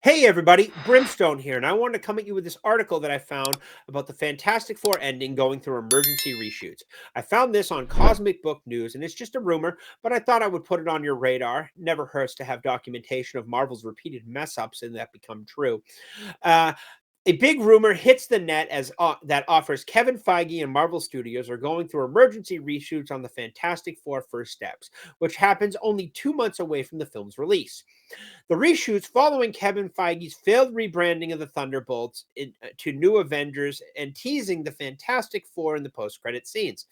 Hey everybody, Brimstone here, and I wanted to come at you with this article that I found about the Fantastic Four ending going through emergency reshoots. I found this on Cosmic Book News, and it's just a rumor, but I thought I would put it on your radar. Never hurts to have documentation of Marvel's repeated mess ups and that become true. Uh, a big rumor hits the net as that offers Kevin Feige and Marvel Studios are going through emergency reshoots on the Fantastic Four First Steps, which happens only 2 months away from the film's release. The reshoots following Kevin Feige's failed rebranding of the Thunderbolts to New Avengers and teasing the Fantastic Four in the post-credit scenes.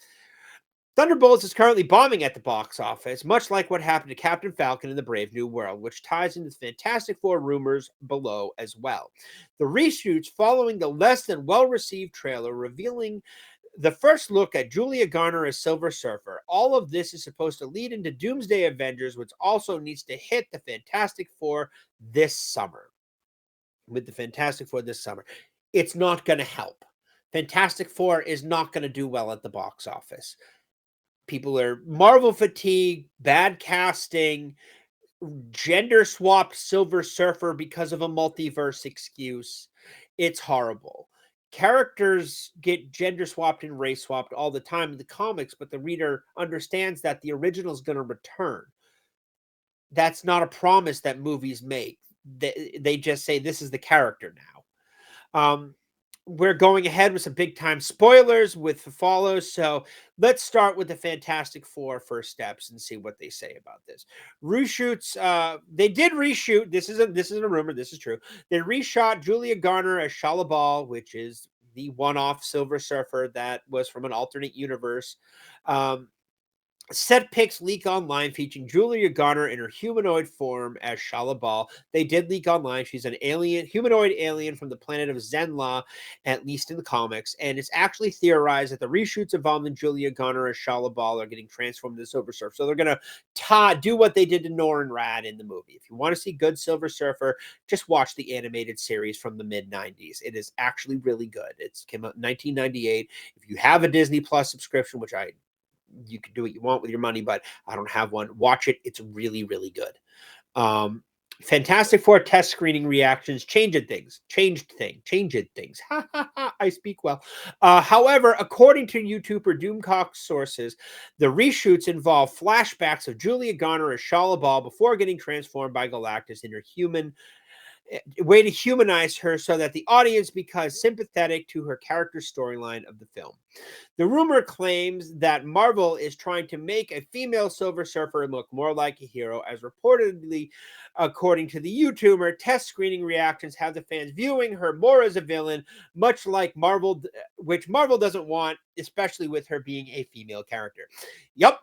Thunderbolts is currently bombing at the box office, much like what happened to Captain Falcon in the Brave New World, which ties into the Fantastic Four rumors below as well. The reshoots following the less than well-received trailer revealing the first look at Julia Garner as Silver Surfer. All of this is supposed to lead into Doomsday Avengers, which also needs to hit the Fantastic Four this summer. With the Fantastic Four this summer, it's not going to help. Fantastic Four is not going to do well at the box office. People are Marvel fatigue, bad casting, gender swapped Silver Surfer because of a multiverse excuse. It's horrible. Characters get gender swapped and race swapped all the time in the comics, but the reader understands that the original is going to return. That's not a promise that movies make. They just say this is the character now. We're going ahead with some big time spoilers with the follows. So let's start with the Fantastic Four First Steps and see what they say about this. Reshoots. They did reshoot. This isn't a rumor. This is true. They reshot Julia Garner as Shala Bal, which is the one-off Silver Surfer that was from an alternate universe. Set pics leak online featuring Julia Garner in her humanoid form as Shala Bal. They did leak online. She's an humanoid alien from the planet of Zenla, at least in the comics. And it's actually theorized that the reshoots involving Julia Garner as Shala Bal are getting transformed into Silver Surfer. So they're going to do what they did to Norrin Rad in the movie. If you want to see good Silver Surfer, just watch the animated series from the mid-90s. It is actually really good. It came out in 1998. If you have a Disney Plus subscription, which you can do what you want with your money, but I don't have one. Watch it. It's really, really good. Fantastic Four test screening reactions changed things. Ha ha ha. I speak well. However, according to YouTuber Doomcock sources, the reshoots involve flashbacks of Julia Garner as Shala Bal before getting transformed by Galactus in her way to humanize her so that the audience becomes sympathetic to her character storyline of the film. The rumor claims that Marvel is trying to make a female Silver Surfer look more like a hero, as reportedly, according to the YouTuber, test screening reactions have the fans viewing her more as a villain, much like Marvel, which Marvel doesn't want, especially with her being a female character. Yup.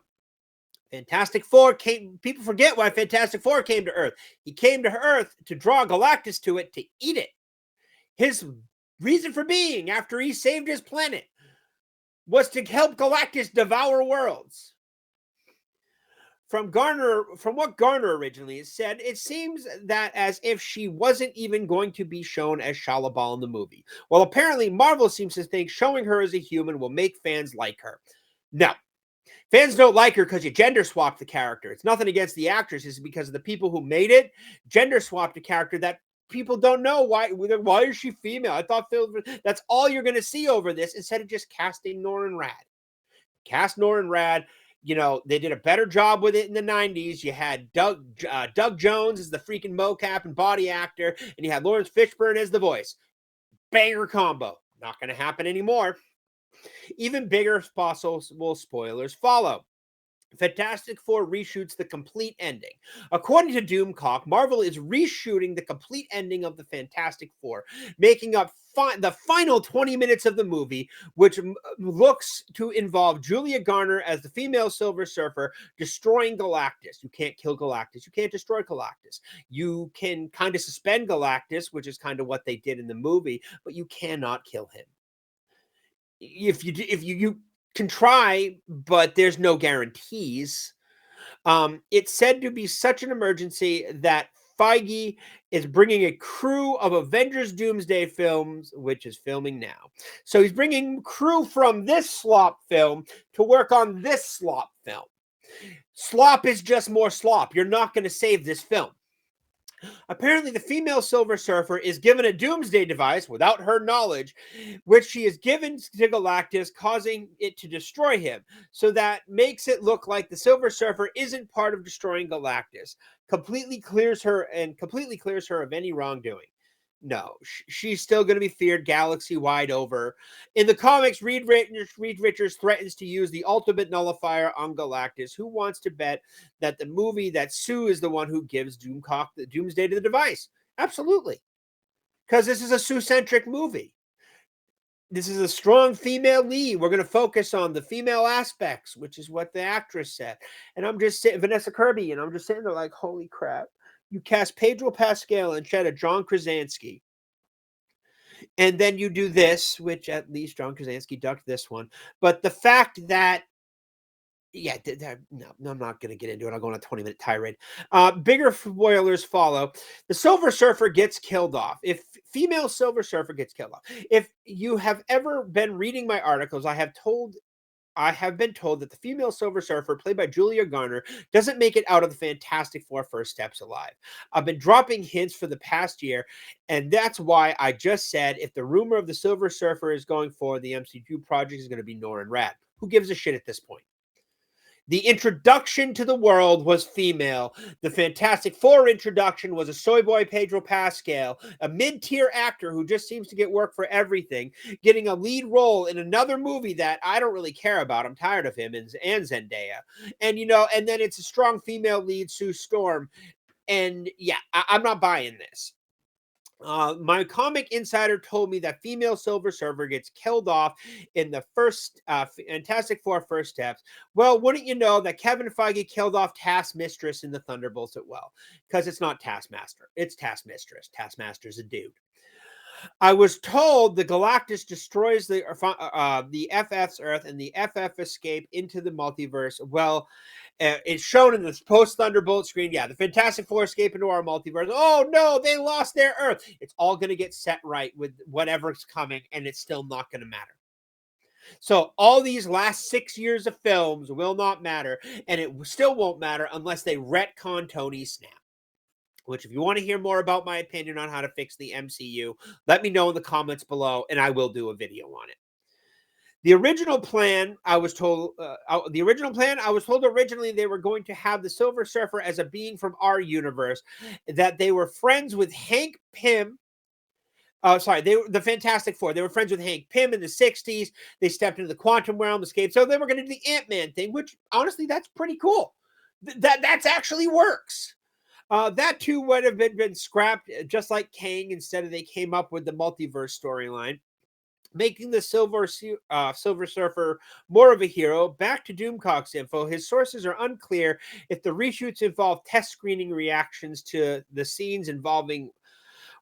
Fantastic Four came. People forget why Fantastic Four came to Earth. He came to Earth to draw Galactus to it to eat it. His reason for being after he saved his planet was to help Galactus devour worlds. From what Garner originally said, it seems that as if she wasn't even going to be shown as Shala Bal in the movie. Well, apparently Marvel seems to think showing her as a human will make fans like her. No. Fans don't like her because you gender swapped the character. It's nothing against the actress. It's because of the people who made it gender swapped a character that people don't know why is she female. I thought that's all you're going to see over this instead of just casting Norrin Rad. Cast Norrin Rad. You know, they did a better job with it in the 90s. You had Doug Jones as the freaking mocap and body actor, and you had Lawrence Fishburne as the voice. Banger combo. Not going to happen anymore. Even bigger possible spoilers follow. Fantastic Four reshoots the complete ending. According to Doomcock, Marvel is reshooting the complete ending of the Fantastic Four, making up the final 20 minutes of the movie, which looks to involve Julia Garner as the female Silver Surfer destroying Galactus. You can't kill Galactus. You can't destroy Galactus. You can kind of suspend Galactus, which is kind of what they did in the movie, but you cannot kill him. If you can try, but there's no guarantees. It's said to be such an emergency that Feige is bringing a crew of Avengers Doomsday films, which is filming now. So he's bringing crew from this slop film to work on this slop film. Slop is just more slop. You're not going to save this film. Apparently, the female Silver Surfer is given a doomsday device without her knowledge, which she is given to Galactus, causing it to destroy him. So that makes it look like the Silver Surfer isn't part of destroying Galactus. Completely clears her of any wrongdoing. No, she's still going to be feared galaxy wide over. In the comics, Reed Richards threatens to use the ultimate nullifier on Galactus. Who wants to bet that the movie that Sue is the one who gives Doomcock the doomsday to the device? Absolutely. Because this is a Sue-centric movie. This is a strong female lead. We're going to focus on the female aspects, which is what the actress said. And I'm just sitting, Vanessa Kirby, and I'm just sitting there like, holy crap. You cast Pedro Pascal instead of John Krasinski. And then you do this, which at least John Krasinski ducked this one. But the fact that, yeah, no, I'm not going to get into it. I'll go on a 20-minute tirade. Bigger spoilers follow. The Silver Surfer gets killed off. If female Silver Surfer gets killed off. If you have ever been reading my articles, I have been told that the female Silver Surfer, played by Julia Garner, doesn't make it out of the Fantastic Four First Steps alive. I've been dropping hints for the past year, and that's why I just said if the rumor of the Silver Surfer is going forward, the MCU project is going to be Norrin Radd. Who gives a shit at this point? The introduction to the world was female. The Fantastic Four introduction was a soy boy Pedro Pascal, a mid-tier actor who just seems to get work for everything, getting a lead role in another movie that I don't really care about. I'm tired of him and Zendaya. And, and then it's a strong female lead, Sue Storm. And, yeah, I'm not buying this. My comic insider told me that female Silver Surfer gets killed off in the first Fantastic Four First Steps. Well, wouldn't you know that Kevin Feige killed off Taskmistress in the Thunderbolts as well? Because it's not Taskmaster, it's Taskmistress. Taskmaster's a dude. I was told the Galactus destroys the FF's Earth and the FF escape into the multiverse. Well, it's shown in this post-Thunderbolt screen. Yeah, the Fantastic Four escape into our multiverse. Oh, no, they lost their Earth. It's all going to get set right with whatever's coming, and it's still not going to matter. So all these last 6 years of films will not matter, and it still won't matter unless they retcon Tony Snap. Which, if you want to hear more about my opinion on how to fix the MCU, let me know in the comments below, and I will do a video on it. The original plan, I was told originally they were going to have the Silver Surfer as a being from our universe, that they were friends with Hank Pym. The Fantastic Four. They were friends with Hank Pym in the 60s. They stepped into the quantum realm, escaped. So they were going to do the Ant-Man thing, which, honestly, that's pretty cool. That's actually works. That too would have been scrapped, just like Kang. Instead, they came up with the multiverse storyline, making the Silver Surfer more of a hero. Back to Doomcock's info. His sources are unclear if the reshoots involve test screening reactions to the scenes involving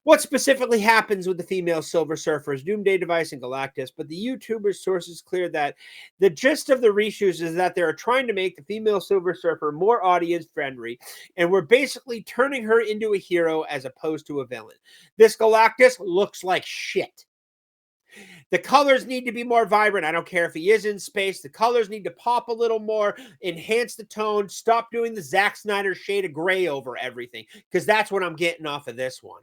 what specifically happens with the female Silver Surfer's doomsday device and Galactus, but the YouTuber's sources clear that the gist of the reshoots is that they're trying to make the female Silver Surfer more audience-friendly, and we're basically turning her into a hero as opposed to a villain. This Galactus looks like shit. The colors need to be more vibrant. I don't care if he is in space. The colors need to pop a little more, enhance the tone, stop doing the Zack Snyder shade of gray over everything, because that's what I'm getting off of this one.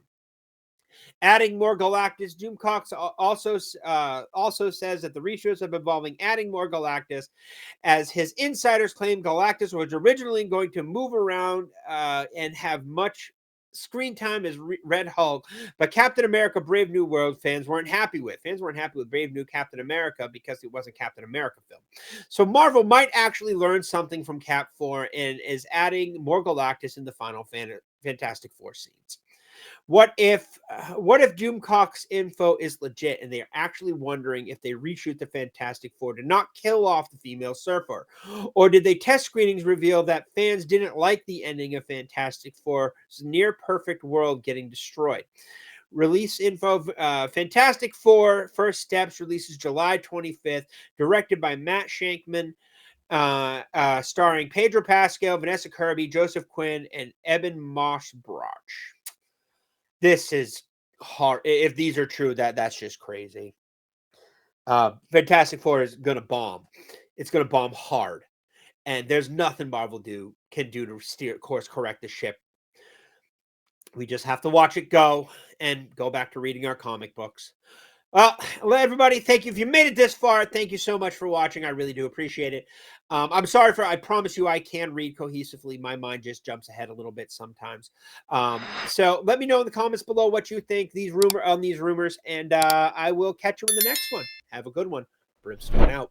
Adding more Galactus. Doomcock also says that the reshoots have been involving adding more Galactus, as his insiders claim Galactus was originally going to move around and have much screen time as Red Hulk, but Captain America Brave New World fans weren't happy with. Fans weren't happy with Brave New Captain America because it wasn't Captain America film. So Marvel might actually learn something from Cap 4 and is adding more Galactus in the final Fantastic Four scenes. What if Doomcock's info is legit and they're actually wondering if they reshoot the Fantastic Four to not kill off the female Surfer? Or did they test screenings reveal that fans didn't like the ending of Fantastic Four's near-perfect world getting destroyed? Release info, Fantastic Four First Steps releases July 25th, directed by Matt Shankman, starring Pedro Pascal, Vanessa Kirby, Joseph Quinn, and Eben Moss-Broch. This is hard. If these are true, that's just crazy. Fantastic Four is going to bomb. It's going to bomb hard. And there's nothing Marvel can do to course correct the ship. We just have to watch it go and go back to reading our comic books. Well, everybody, thank you. If you made it this far, thank you so much for watching. I really do appreciate it. I'm sorry I promise you I can read cohesively. My mind just jumps ahead a little bit sometimes. So let me know in the comments below what you think these rumors, and I will catch you in the next one. Have a good one. Brimstone out.